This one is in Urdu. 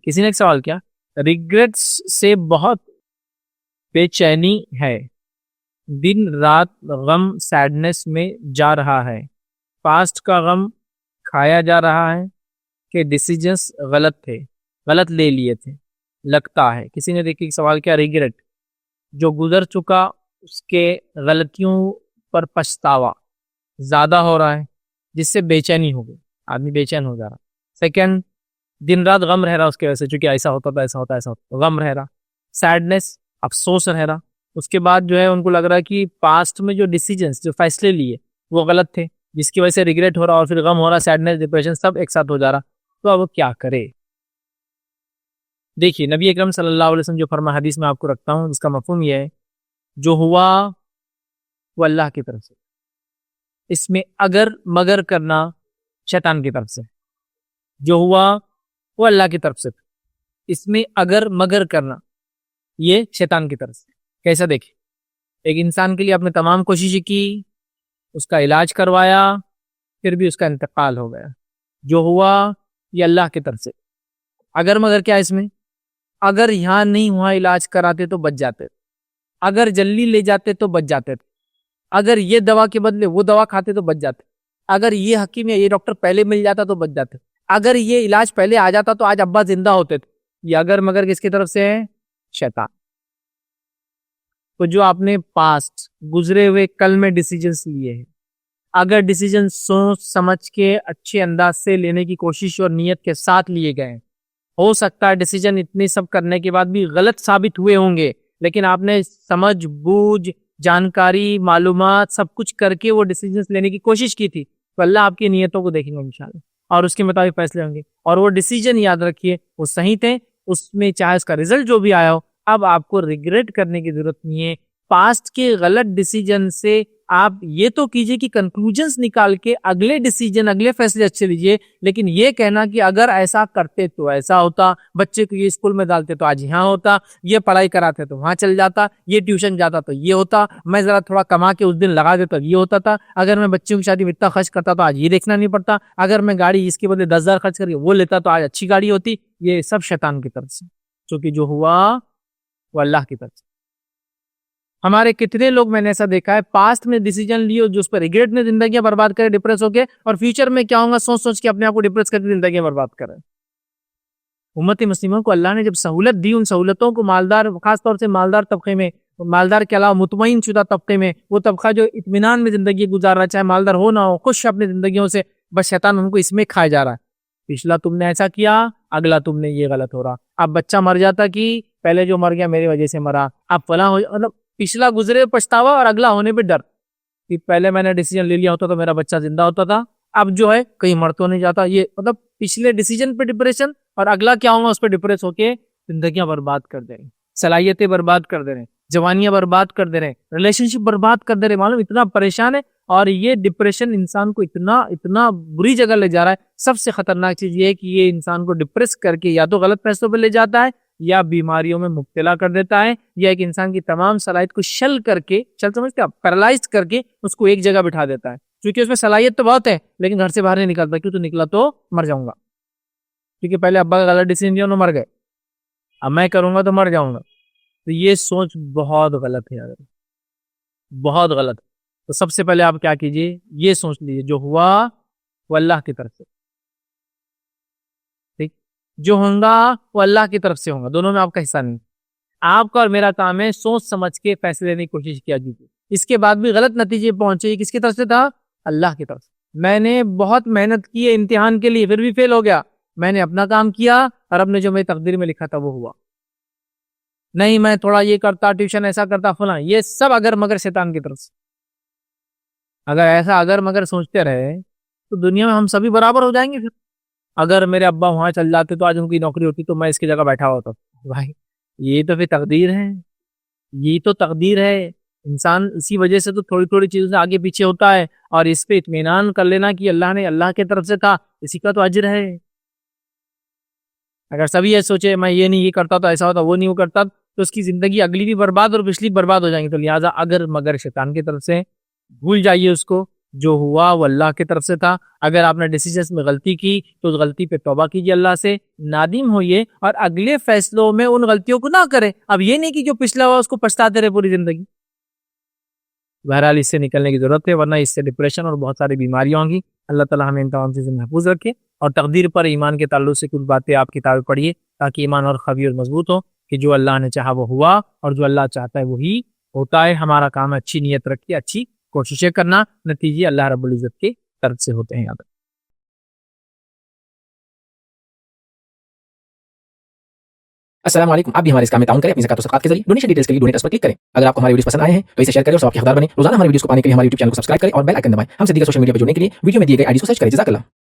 کسی نے ایک سوال کیا، ریگریٹس سے بہت بے چینی ہے، دن رات غم سیڈنس میں جا رہا ہے، پاسٹ کا غم کھایا جا رہا ہے کہ ڈیسیجنس غلط لے لیے تھے لگتا ہے۔ کسی نے دیکھیے سوال کیا، ریگریٹ جو گزر چکا اس کے غلطیوں پر پچھتاوا زیادہ ہو رہا ہے جس سے بے چینی ہو گئی، آدمی بے چین ہو جا رہا۔ سیکنڈ، دن رات غم رہ رہا اس کی وجہ سے، چونکہ ایسا ہوتا تھا، غم رہ رہا، سیڈنس افسوس رہ رہا۔ اس کے بعد جو ہے ان کو لگ رہا کہ پاسٹ میں جو ڈیسیجنس جو فیصلے لیے وہ غلط تھے، جس کی وجہ سے ریگریٹ ہو رہا اور پھر غم ہو رہا، سیڈنس ڈپریشن سب ایک ساتھ ہو جا رہا۔ تو اب وہ کیا کرے؟ دیکھیے نبی اکرم صلی اللہ علیہ وسلم جو فرما حدیث میں آپ کو رکھتا ہوں، اس کا مفہوم یہ ہے، جو ہوا وہ اللہ کی طرف سے، اس میں اگر مگر کرنا شیطان کی طرف سے، جو ہوا وہ اللہ کی طرف سے، اس میں اگر مگر کرنا یہ شیطان کی طرف سے۔ کیسا؟ دیکھیں، ایک انسان کے لیے آپ نے تمام کوششیں کی، اس کا علاج کروایا، پھر بھی اس کا انتقال ہو گیا، جو ہوا یہ اللہ کی طرف سے۔ اگر مگر کیا اس میں؟ اگر یہاں نہیں ہوا علاج کراتے تو بچ جاتے، اگر جلدی لے جاتے تو بچ جاتے تھے، اگر یہ دوا کے بدلے وہ دوا کھاتے تو بچ جاتے، اگر یہ حکیم یا یہ ڈاکٹر پہلے مل جاتا تو بچ جاتے، اگر یہ علاج پہلے آ جاتا تو آج ابا زندہ ہوتے تھے۔ یہ اگر مگر کس کی طرف سے ہے؟ شیطان۔ تو جو آپ نے پاسٹ گزرے ہوئے کل میں ڈیسیجنز لیے ہیں، اگر ڈیسیجن سوچ سمجھ کے اچھے انداز سے لینے کی کوشش اور نیت کے ساتھ لیے گئے، ہو سکتا ہے ڈیسیجن اتنے سب کرنے کے بعد بھی غلط ثابت ہوئے ہوں گے، لیکن آپ نے سمجھ بوجھ جانکاری معلومات سب کچھ کر کے وہ ڈیسیجنز لینے کی کوشش کی تھی، تو اللہ آپ کی نیتوں کو دیکھیں گے انشاءاللہ، اور اس کے مطابق فیصلے ہوں گے، اور وہ ڈیسیجن یاد رکھیے وہ صحیح تھے، اس میں چاہے اس کا رزلٹ جو بھی آیا ہو، اب آپ کو ریگریٹ کرنے کی ضرورت نہیں ہے۔ پاسٹ کے غلط ڈیسیجن سے آپ یہ تو کیجئے کہ کنکلوژنز نکال کے اگلے ڈیسیجن اگلے فیصلے اچھے لیجئے، لیکن یہ کہنا کہ اگر ایسا کرتے تو ایسا ہوتا، بچے کو یہ اسکول میں ڈالتے تو آج یہاں ہوتا، یہ پڑھائی کراتے تو وہاں چل جاتا، یہ ٹیوشن جاتا تو یہ ہوتا، میں ذرا تھوڑا کما کے اس دن لگا دیتا تو یہ ہوتا تھا، اگر میں بچوں کی شادی میں اتنا خرچ کرتا تو آج یہ دیکھنا نہیں پڑتا، اگر میں گاڑی اس کے بدلے 10,000 خرچ کر کے وہ لیتا تو آج اچھی گاڑی ہوتی۔ یہ سب شیطان کی طرف سے، کیونکہ جو ہوا وہ اللہ کی طرف سے۔ ہمارے کتنے لوگ میں نے ایسا دیکھا ہے پاسٹ میں ڈیسیجن لیے جو اس پر ریگریٹ نے زندگیاں برباد کرے، ڈپریس ہو کے، اور فیوچر میں کیا ہوگا سوچ کے اپنے آپ کو ڈپریس کر کے زندگیاں برباد کرے۔ امت مسلمہ کو اللہ نے جب سہولت دی، ان سہولتوں کو مالدار، خاص طور سے مالدار طبقے میں، مالدار کے علاوہ مطمئن شدہ طبقے میں، وہ طبقہ جو اطمینان میں زندگی گزار رہا ہے، چاہے مالدار ہو نہ ہو، خوش اپنی زندگیوں سے، بس شیطان ان کو اس میں کھائے جا رہا ہے، پچھلا تم نے ایسا کیا، اگلا تم نے یہ غلط ہو رہا، اب بچہ مر جاتا کہ پہلے جو مر گیا میری وجہ سے مرا، اب فلاں ہو، مطلب پچھلا گزرے پچھتاوا اور اگلا ہونے پہ ڈر کہ پہلے میں نے ڈیسیجن لے لیا ہوتا تو میرا بچہ زندہ ہوتا تھا، اب جو ہے کہیں مر تو نہیں جاتا، یہ مطلب پچھلے ڈیسیجن پہ ڈپریشن اور اگلا کیا ہوگا اس پہ ڈپریس ہو کے زندگیاں برباد کر دے رہے ہیں، صلاحیتیں برباد کر دے رہے ہیں، جوانیاں برباد کر دے رہے ہیں، ریلیشن شپ برباد کر دے رہے ہیں، معلوم اتنا پریشان ہے۔ اور یہ ڈپریشن انسان کو اتنا بری جگہ لے جا رہا ہے۔ سب سے خطرناک چیز یہ ہے کہ یہ انسان کو ڈپریس کر کے یا تو غلط فیصلوں پہ لے جاتا ہے یا بیماریوں میں مبتلا کر دیتا ہے، یا ایک انسان کی تمام صلاحیت کو شل سمجھتے آپ، پیرالائز کر کے اس کو ایک جگہ بٹھا دیتا ہے، کیونکہ اس میں صلاحیت تو بہت ہے لیکن گھر سے باہر نہیں نکلتا، کیوں تو نکلا تو مر جاؤں گا، کیونکہ پہلے ابا کا غلط ڈیسیجن لیا انہوں مر گئے، اب میں کروں گا تو مر جاؤں گا۔ تو یہ سوچ بہت غلط ہے، بہت غلط۔ تو سب سے پہلے آپ کیا کیجئے، یہ سوچ لیجئے جو ہوا وہ اللہ کی طرف سے، ٹھیک، جو ہوگا وہ اللہ کی طرف سے ہوگا، دونوں میں آپ کا حصہ نہیں۔ آپ کا اور میرا کام ہے سوچ سمجھ کے فیصلے لینے کی کوشش کیا جائے، اس کے بعد بھی غلط نتیجے پہنچے، کس کی طرف سے تھا؟ اللہ کی طرف سے۔ میں نے بہت محنت کی ہے امتحان کے لیے، پھر بھی فیل ہو گیا، میں نے اپنا کام کیا اور رب نے جو میری تقدیر میں لکھا تھا وہ ہوا، نہیں میں تھوڑا یہ کرتا، ٹیوشن ایسا کرتا، فلاں، یہ سب اگر مگر شیطان کی طرف سے۔ اگر ایسا اگر مگر سوچتے رہے تو دنیا میں ہم سبھی برابر ہو جائیں گے۔ پھر اگر میرے ابا وہاں چل جاتے تو آج ان کی نوکری ہوتی تو میں اس کی جگہ بیٹھا ہوتا، بھائی یہ تو پھر تقدیر ہے، یہ تو تقدیر ہے۔ انسان اسی وجہ سے تو تھوڑی تھوڑی چیزوں سے آگے پیچھے ہوتا ہے، اور اس پہ اطمینان کر لینا کہ اللہ نے اللہ کی طرف سے تھا، اسی کا تو اجر ہے۔ اگر سبھی یہ سوچے میں یہ نہیں یہ کرتا تو ایسا ہوتا، وہ نہیں وہ کرتا، تو اس کی زندگی اگلی بھی برباد اور پچھلی برباد ہو جائیں گی۔ تو لہٰذا اگر مگر شیطان کی طرف سے، بھول جائیے اس کو، جو ہوا وہ اللہ کی طرف سے تھا. اگر آپ نے ڈیسیجنس میں غلطی کی تو اس غلطی پہ توبہ کیجیے اللہ سے, نادم ہوئیے اور اگلے فیصلوں میں ان غلطیوں کو نہ کرے. اب یہ نہیں کہ جو پچھلا ہوا اس کو پچھتاتے رہے پوری زندگی. بہرحال اس سے نکلنے کی ضرورت ہے, ورنہ اس سے ڈپریشن اور بہت ساری بیماریاں ہوں گی. اللہ تعالیٰ ہمیں ان تمام چیزیں محفوظ رکھے. اور تقدیر پر ایمان کے تعلق سے کچھ باتیں آپ کتابیں پڑھیے تاکہ ایمان اور قوی اور مضبوط ہو کہ جو اللہ نے چاہا وہ ہوا اور جو اللہ چاہتا ہے وہی ہوتا ہے. ہمارا کام ہے اچھی نیت رکھ کے اچھی کوششیں کرنا, نتیجے اللہ رب العزت کے طرف سے ہوتے ہیں. یاد رکھیں. السلام علیکم. آپ بھی ہمارے اس کام میں تعاون کریں اپنی زکات و صدقات کے ذریعے. ڈونیشن ڈیٹیلز کے لیے ڈونیٹ اس پر کلک کریں. اگر آپ کو ہمارے ویڈیوز پسند آئے ہیں تو اسے شیئر کریں اور ثواب کے حقدار بنیں. روزانہ ہمارے ویڈیوز کو پانے کے لیے ہمارے یوٹیوب چینل کو سبسکرائب کریں اور بیل آئکن دبائیں. ہم سے دیگر سوشل میڈیا پر جڑنے کے لیے ویڈیو میں دیے گئے آئی ڈی کو سرچ کریں. جزاک اللہ.